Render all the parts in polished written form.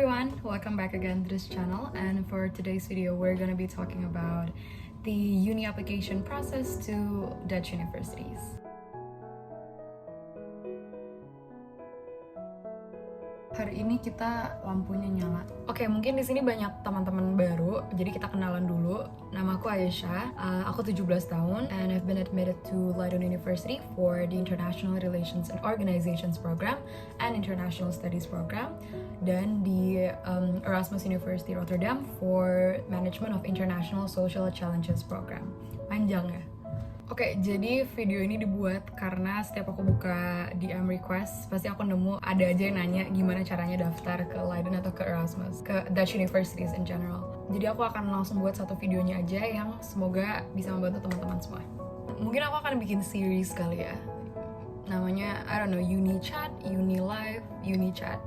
everyone, welcome back again to this channel, and for today's video we're going to be talking about the uni application process to Dutch universities. Hari ini kita lampunya nyala. Oke, mungkin di sini banyak teman-teman baru, jadi kita kenalan dulu. Nama aku Aisyah, aku 17 tahun, and I've been admitted to Leiden University for the International Relations and Organizations Program and International Studies Program, dan di Erasmus University Rotterdam for Management of International Social Challenges Program. Panjang ya? Oke, jadi video ini dibuat karena setiap aku buka DM request, pasti aku nemu ada aja yang nanya gimana caranya daftar ke Leiden atau ke Erasmus, ke Dutch Universities in general. Jadi aku akan langsung buat satu videonya aja yang semoga bisa membantu teman-teman semua. Mungkin aku akan bikin series kali ya. Namanya, I don't know, Uni Chat, Uni Live, Uni Chat.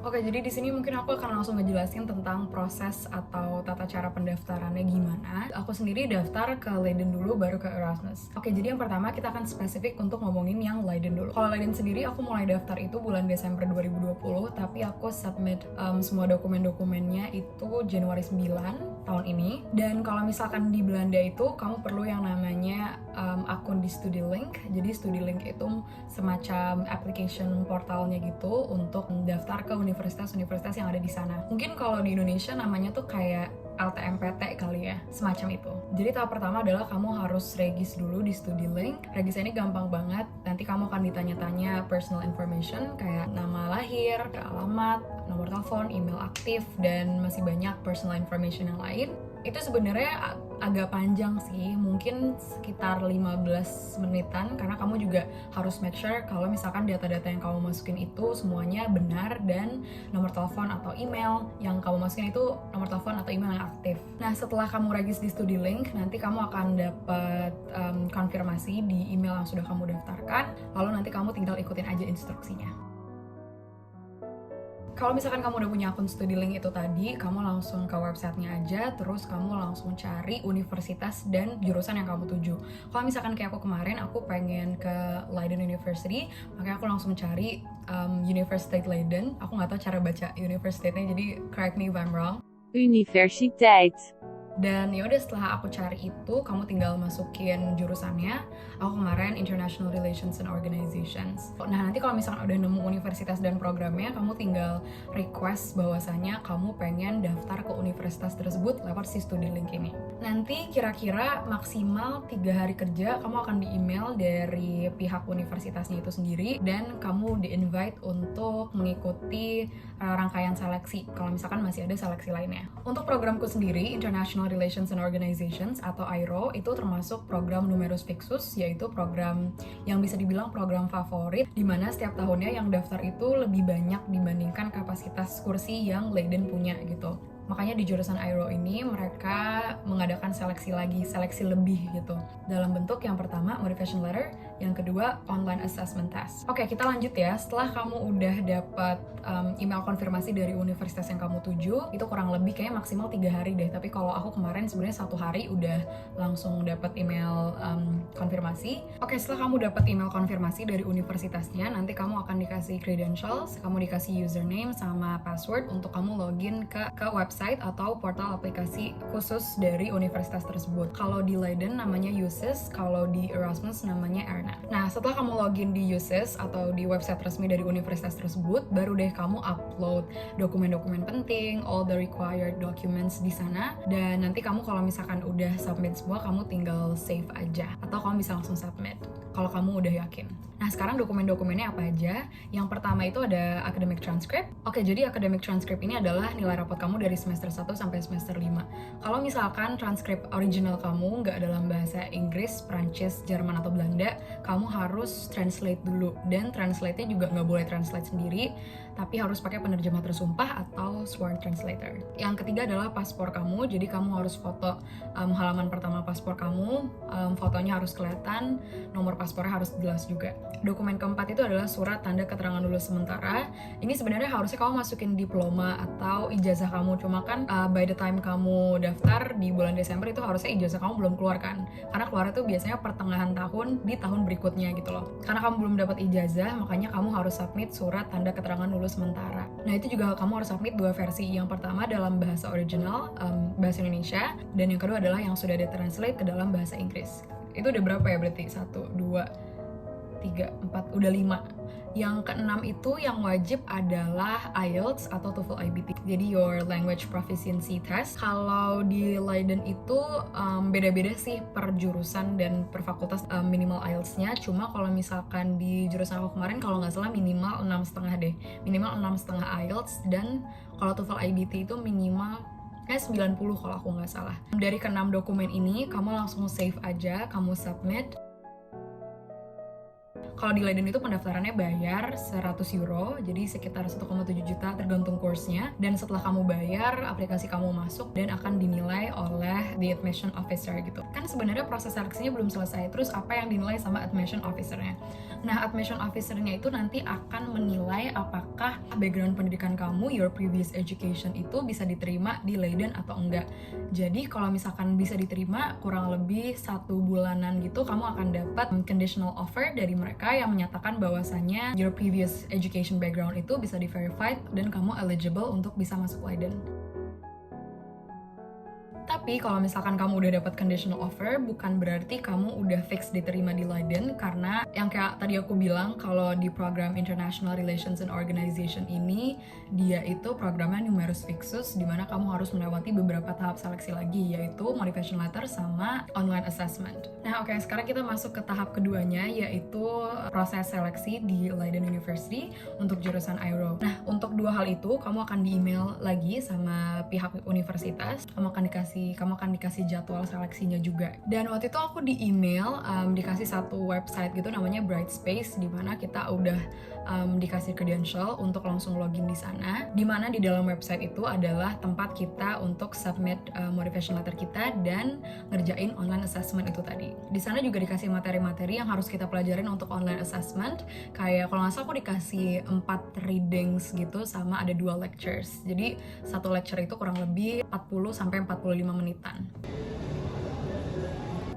Oke, jadi di sini mungkin aku akan langsung ngejelasin tentang proses atau tata cara pendaftarannya gimana. Aku sendiri daftar ke Leiden dulu, baru ke Erasmus. Oke, jadi yang pertama kita akan spesifik untuk ngomongin yang Leiden dulu. Kalau Leiden sendiri aku mulai daftar itu bulan Desember 2020, tapi aku submit semua dokumen-dokumennya itu Januari 9 tahun ini. Dan kalau misalkan di Belanda itu kamu perlu yang namanya akun di StudyLink. Jadi StudyLink itu semacam application portalnya gitu untuk mendaftar ke universitas-universitas yang ada di sana. Mungkin kalau di Indonesia namanya tuh kayak LTMPT kali ya, semacam itu. Jadi tahap pertama adalah kamu harus regis dulu di StudyLink. Regis ini gampang banget. Nanti kamu akan ditanya-tanya personal information kayak nama lahir, alamat, nomor telepon, email aktif, dan masih banyak personal information yang lain. Itu sebenarnya agak panjang sih, mungkin sekitar 15 menitan, karena kamu juga harus make sure kalau misalkan data-data yang kamu masukin itu semuanya benar, dan nomor telepon atau email yang kamu masukin itu nomor telepon atau email yang aktif. Nah, setelah kamu regis di StudyLink, nanti kamu akan dapat konfirmasi di email yang sudah kamu daftarkan, lalu nanti kamu tinggal ikutin aja instruksinya. Kalau misalkan kamu udah punya akun StudyLink itu tadi, kamu langsung ke websitenya aja, terus kamu langsung cari universitas dan jurusan yang kamu tuju. Kalau misalkan kayak aku kemarin, aku pengen ke Leiden University, makanya aku langsung cari Universiteit Leiden. Aku nggak tahu cara baca universitasnya, jadi correct me if I'm wrong. Universiteit. Dan yaudah, setelah aku cari itu, kamu tinggal masukin jurusannya. Aku kemarin International Relations and Organizations. Nah, nanti kalau misalkan udah nemu universitas dan programnya, kamu tinggal request bahwasanya kamu pengen daftar ke universitas tersebut lewat si StudyLink ini. Nanti kira-kira maksimal 3 hari kerja, kamu akan di-email dari pihak universitasnya itu sendiri, dan kamu di-invite untuk mengikuti rangkaian seleksi, kalau misalkan masih ada seleksi lainnya. Untuk programku sendiri, International Relations and Organizations atau IRO, itu termasuk program numerus fixus, yaitu program yang bisa dibilang program favorit, di mana setiap tahunnya yang daftar itu lebih banyak dibandingkan kapasitas kursi yang Leiden punya gitu. Makanya di jurusan IRO ini mereka mengadakan seleksi lagi, seleksi lebih gitu. Dalam bentuk yang pertama motivation letter, yang kedua online assessment test. Oke, kita lanjut ya. Setelah kamu udah dapat email konfirmasi dari universitas yang kamu tuju, itu kurang lebih kayak maksimal 3 hari deh. Tapi kalau aku kemarin sebenarnya 1 hari udah langsung dapat email konfirmasi. Oke, setelah kamu dapat email konfirmasi dari universitasnya, nanti kamu akan dikasih credentials, kamu dikasih username sama password untuk kamu login ke website atau portal aplikasi khusus dari universitas tersebut. Kalau di Leiden namanya USIS, kalau di Erasmus namanya ERNA. Nah, setelah kamu login di USIS atau di website resmi dari universitas tersebut, baru deh kamu upload dokumen-dokumen penting, all the required documents di sana, dan nanti kamu kalau misalkan udah submit semua, kamu tinggal save aja, atau kamu bisa langsung submit kalau kamu udah yakin. Nah, sekarang dokumen-dokumennya apa aja? Yang pertama itu ada academic transcript. Oke, jadi academic transcript ini adalah nilai rapot kamu dari semester 1 sampai semester 5. Kalau misalkan transkrip original kamu nggak dalam bahasa Inggris, Prancis, Jerman, atau Belanda, kamu harus translate dulu. Dan translate-nya juga nggak boleh translate sendiri, tapi harus pakai penerjemah tersumpah atau sworn translator. Yang ketiga adalah paspor kamu, jadi kamu harus foto halaman pertama paspor kamu, fotonya harus kelihatan, nomor paspornya harus jelas juga. Dokumen keempat itu adalah surat tanda keterangan lulus sementara. Ini sebenarnya harusnya kamu masukin diploma atau ijazah kamu, cuma kan by the time kamu daftar di bulan Desember itu harusnya ijazah kamu belum keluar kan, karena keluar itu biasanya pertengahan tahun di tahun berikutnya gitu loh. Karena kamu belum dapat ijazah, makanya kamu harus submit surat tanda keterangan lulus sementara. Nah itu juga kamu harus submit dua versi, yang pertama dalam bahasa original, bahasa Indonesia, dan yang kedua adalah yang sudah ditranslate ke dalam bahasa Inggris. Itu udah berapa ya berarti? 1, 2, 3, 4, udah 5. Yang keenam itu yang wajib adalah IELTS atau TOEFL IBT. Jadi your language proficiency test. Kalau di Leiden itu beda-beda sih per jurusan dan per fakultas minimal IELTS-nya. Cuma kalau misalkan di jurusan aku kemarin kalau nggak salah minimal 6,5 deh. Minimal 6,5 IELTS, dan kalau TOEFL IBT itu minimal 90 kalau aku nggak salah. Dari ke-6 dokumen ini kamu langsung save aja, kamu submit. Kalau di Leiden itu pendaftarannya bayar 100 euro, jadi sekitar 1,7 juta tergantung course-nya. Dan setelah kamu bayar, aplikasi kamu masuk dan akan dinilai oleh the admission officer gitu. Kan sebenarnya proses seleksinya belum selesai, terus apa yang dinilai sama admission officer-nya? Nah, admission officer-nya itu nanti akan menilai apakah background pendidikan kamu, your previous education itu bisa diterima di Leiden atau enggak. Jadi kalau misalkan bisa diterima, kurang lebih 1 bulanan gitu kamu akan dapat conditional offer dari mereka yang menyatakan bahwasannya your previous education background itu bisa di-verified dan kamu eligible untuk bisa masuk Leiden. Tapi kalau misalkan kamu udah dapat conditional offer, bukan berarti kamu udah fix diterima di Leiden, karena yang kayak tadi aku bilang, kalau di program International Relations and Organization ini, dia itu programnya numerus fixus, dimana kamu harus melewati beberapa tahap seleksi lagi, yaitu motivation letter sama online assessment. Nah oke, sekarang kita masuk ke tahap keduanya, yaitu proses seleksi di Leiden University untuk jurusan IRO. Nah untuk dua hal itu, kamu akan di-email lagi sama pihak universitas, kamu akan dikasih jadwal seleksinya juga. Dan waktu itu aku di email dikasih satu website gitu namanya Brightspace, dimana kita udah dikasih credential untuk langsung login di sana, dimana di dalam website itu adalah tempat kita untuk submit motivation letter kita dan ngerjain online assessment itu tadi. Di sana juga dikasih materi-materi yang harus kita pelajarin untuk online assessment, kayak kalau nggak salah aku dikasih 4 readings gitu sama ada 2 lectures. Jadi satu lecture itu kurang lebih 40-45 menitan.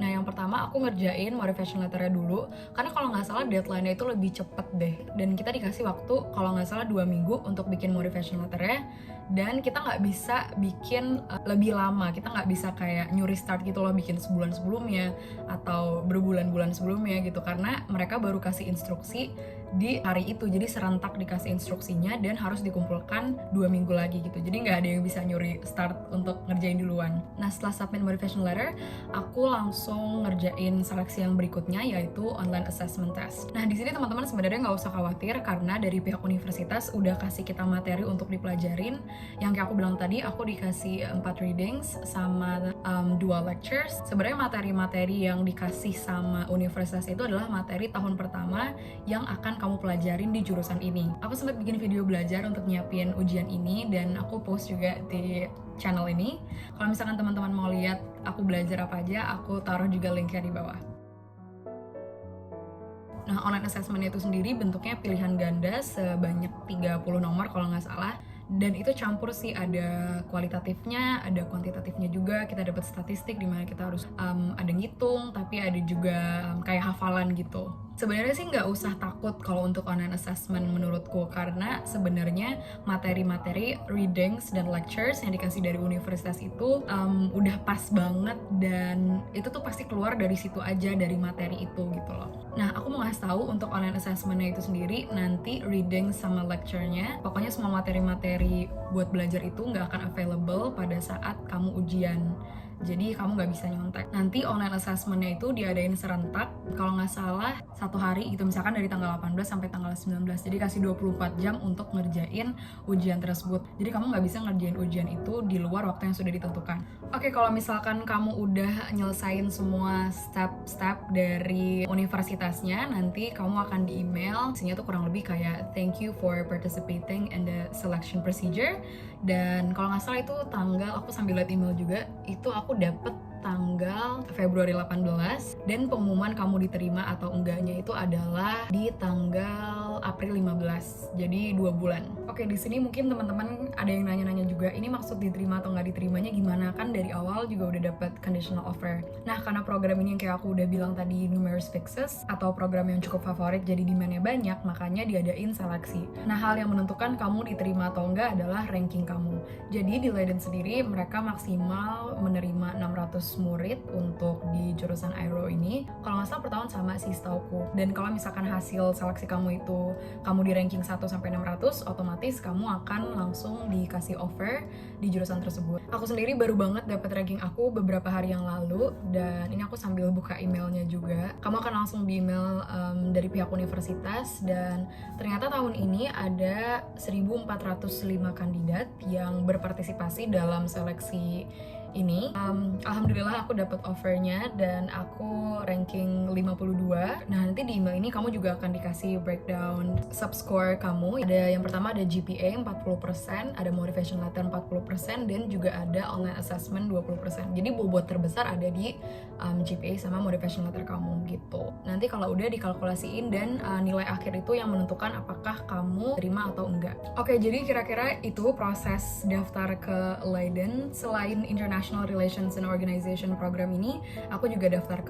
Nah yang pertama aku ngerjain motivation letternya dulu, karena kalau nggak salah deadline-nya itu lebih cepet deh, dan kita dikasih waktu kalau nggak salah 2 minggu untuk bikin motivation letternya, dan kita nggak bisa bikin lebih lama, kita nggak bisa kayak nyuri start gitu loh, bikin sebulan sebelumnya atau berbulan-bulan sebelumnya gitu, karena mereka baru kasih instruksi di hari itu, jadi serentak dikasih instruksinya dan harus dikumpulkan 2 minggu lagi gitu, jadi nggak ada yang bisa nyuri start untuk ngerjain duluan. Nah setelah submit motivation letter, aku langsung ngerjain seleksi yang berikutnya, yaitu online assessment test. Nah di sini teman-teman sebenarnya nggak usah khawatir, karena dari pihak universitas udah kasih kita materi untuk dipelajarin. Yang kayak aku bilang tadi, aku dikasih 4 readings sama 2 lectures. Sebenarnya materi-materi yang dikasih sama universitas itu adalah materi tahun pertama yang akan kamu pelajarin di jurusan ini. Aku sempat bikin video belajar untuk nyiapin ujian ini dan aku post juga di channel ini. Kalau misalkan teman-teman mau lihat aku belajar apa aja, aku taruh juga linknya di bawah. Nah, online assessment itu sendiri bentuknya pilihan ganda sebanyak 30 nomor kalau nggak salah. Dan itu campur sih, ada kualitatifnya, ada kuantitatifnya juga. Kita dapat statistik di mana kita harus ada ngitung, tapi ada juga kayak hafalan gitu. Sebenarnya sih nggak usah takut kalau untuk online assessment menurutku, karena sebenarnya materi-materi readings dan lectures yang dikasih dari universitas itu udah pas banget, dan itu tuh pasti keluar dari situ aja, dari materi itu gitu loh. Nah aku mau ngasih tahu untuk online assessmentnya itu sendiri, nanti reading sama lecture-nya, pokoknya semua materi-materi buat belajar itu nggak akan available pada saat kamu ujian. Jadi kamu nggak bisa nyontek. Nanti online assessment-nya itu diadain serentak, kalau nggak salah 1 hari gitu, misalkan dari tanggal 18 sampai tanggal 19. Jadi kasih 24 jam untuk ngerjain ujian tersebut. Jadi kamu nggak bisa ngerjain ujian itu di luar waktu yang sudah ditentukan. Oke, kalau misalkan kamu udah nyelesain semua step-step dari universitasnya, nanti kamu akan di email. Isinya tuh kurang lebih kayak thank you for participating in the selection procedure. Dan kalau nggak salah itu tanggal, aku sambil lihat email juga, itu aku dapet tanggal Februari 18 dan pengumuman kamu diterima atau enggaknya itu adalah di tanggal April 15. Jadi 2 bulan. Oke, di sini mungkin teman-teman ada yang nanya-nanya juga, ini maksud diterima atau nggak diterimanya gimana? Kan dari awal juga udah dapat conditional offer. Nah, karena program ini yang kayak aku udah bilang tadi numerous fixes atau program yang cukup favorit jadi demand-nya banyak, makanya diadain seleksi. Nah, hal yang menentukan kamu diterima atau enggak adalah ranking kamu. Jadi di Leiden sendiri mereka maksimal menerima 600 murid untuk di jurusan aero ini. Kalau nggak salah per tahun sama sih setauku. Dan kalau misalkan hasil seleksi kamu itu kamu di ranking 1 sampai 600, otomatis kamu akan langsung dikasih offer di jurusan tersebut. Aku sendiri baru banget dapat ranking aku beberapa hari yang lalu, dan ini aku sambil buka emailnya juga. Kamu akan langsung di email dari pihak universitas, dan ternyata tahun ini ada 1.405 kandidat yang berpartisipasi dalam seleksi ini. Alhamdulillah aku dapat offernya dan aku ranking 52. Nah, nanti di email ini kamu juga akan dikasih breakdown subscore kamu. Ada yang pertama ada GPA 40%, ada motivation letter 40%, dan juga ada online assessment 20%. Jadi bobot terbesar ada di GPA sama motivation letter kamu gitu. Nanti kalau udah dikalkulasiin dan nilai akhir itu yang menentukan apakah kamu terima atau enggak. Oke, jadi kira-kira itu proses daftar ke Leiden. Selain International Relations and Organization program ini, aku juga daftar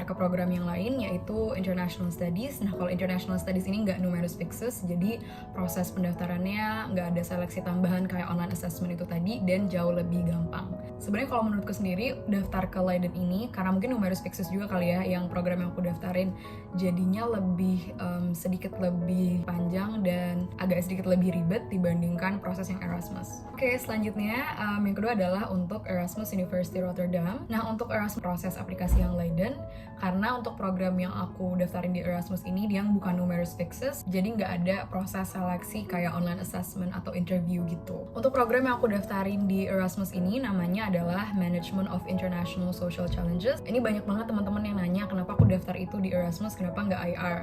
ke program yang lain, yaitu International Studies. Nah, kalau International Studies ini nggak numerous fixes, jadi proses pendaftarannya nggak ada seleksi tambahan kayak online assessment itu tadi, dan jauh lebih gampang. Sebenarnya kalau menurutku sendiri, daftar ke Leiden ini, karena mungkin numerous fixes juga kali ya yang program yang aku daftarin, jadinya lebih sedikit lebih panjang dan agak sedikit lebih ribet dibandingkan proses yang Erasmus. Oke, selanjutnya yang kedua adalah untuk Erasmus University Rotterdam. Nah, untuk Erasmus proses aplikasi yang Leiden, karena untuk program yang aku daftarin di Erasmus ini dia bukan numerous fixes, jadi nggak ada proses seleksi kayak online assessment atau interview gitu. Untuk program yang aku daftarin di Erasmus ini namanya adalah Management of International Social Challenges. Ini banyak banget teman-teman yang nanya kenapa aku daftar itu di Erasmus, kenapa nggak IR.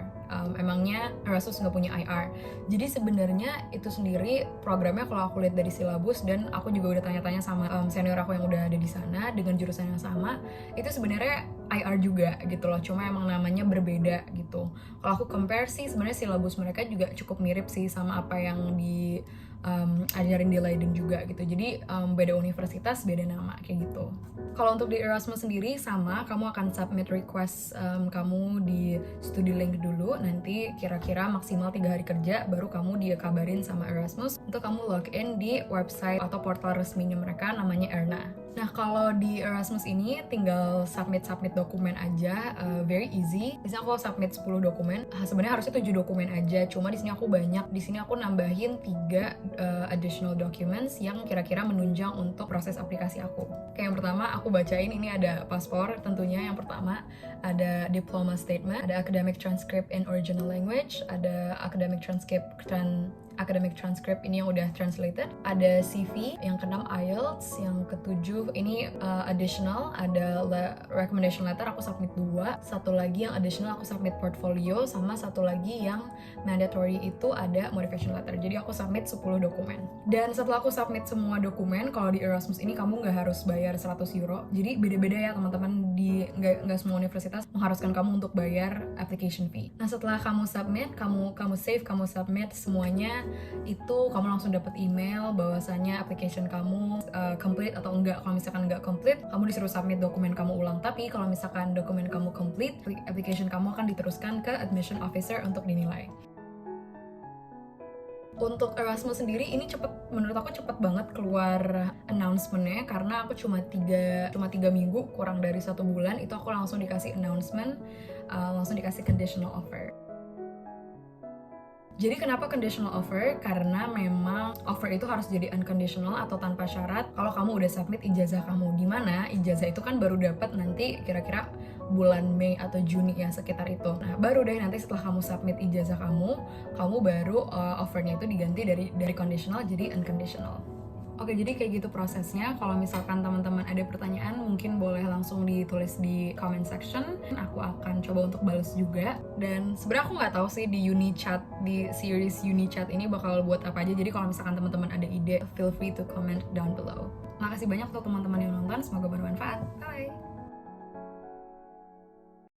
Emangnya Erasmus nggak punya IR. Jadi sebenarnya itu sendiri programnya kalau aku lihat dari silabus, dan aku juga udah tanya-tanya sama senior aku yang udah ada di sana dengan jurusan yang sama, itu sebenarnya IR juga gitu loh, cuma emang namanya berbeda gitu. Kalau aku compare sih sebenarnya silabus mereka juga cukup mirip sih sama apa yang di ajarin di Leiden juga gitu. Jadi beda universitas, beda nama kayak gitu. Kalau untuk di Erasmus sendiri sama, kamu akan submit request kamu di StudiLink dulu. Nanti kira-kira maksimal 3 hari kerja baru kamu dikabarin sama Erasmus untuk kamu login di website atau portal resminya mereka, namanya Erna. Nah, kalau di Erasmus ini tinggal submit dokumen aja, very easy. Di sini aku submit 10 dokumen. Sebenarnya harusnya 7 dokumen aja, cuma di sini aku banyak. Di sini aku nambahin 3 additional documents yang kira-kira menunjang untuk proses aplikasi aku. Kayak yang pertama aku bacain, ini ada paspor tentunya. Yang pertama ada diploma statement, ada academic transcript in original language, ada academic transcript ini yang udah translated, ada CV, yang keenam IELTS, yang ketujuh ini additional, ada recommendation letter aku submit 2, satu lagi yang additional aku submit portfolio, sama satu lagi yang mandatory itu ada motivation letter. Jadi aku submit 10 dokumen. Dan setelah aku submit semua dokumen, kalau di Erasmus ini kamu nggak harus bayar 100 euro. Jadi beda-beda ya teman-teman, di nggak semua universitas mengharuskan kamu untuk bayar application fee. Nah, setelah kamu submit, kamu save, kamu submit semuanya, itu kamu langsung dapat email bahwasanya application kamu complete atau enggak. Kalau misalkan enggak complete, kamu disuruh submit dokumen kamu ulang. Tapi kalau misalkan dokumen kamu complete, application kamu akan diteruskan ke admission officer untuk dinilai. Untuk Erasmus sendiri ini menurut aku cepet banget keluar announcement-nya, karena aku cuma 3 minggu, kurang dari 1 bulan itu aku langsung dikasih announcement, langsung dikasih conditional offer. Jadi kenapa conditional offer? Karena memang offer itu harus jadi unconditional atau tanpa syarat kalau kamu udah submit ijazah kamu. Dimana ijazah itu kan baru dapat nanti kira-kira bulan Mei atau Juni ya, sekitar itu. Nah, baru deh nanti setelah kamu submit ijazah kamu baru offernya itu diganti dari conditional jadi unconditional. Oke, jadi kayak gitu prosesnya. Kalau misalkan teman-teman ada pertanyaan, mungkin boleh langsung ditulis di comment section. Aku akan coba untuk balas juga. Dan sebenarnya aku nggak tahu sih di Unichat, di series Unichat ini bakal buat apa aja. Jadi kalau misalkan teman-teman ada ide, feel free to comment down below. Makasih banyak untuk teman-teman yang nonton. Semoga bermanfaat. Bye!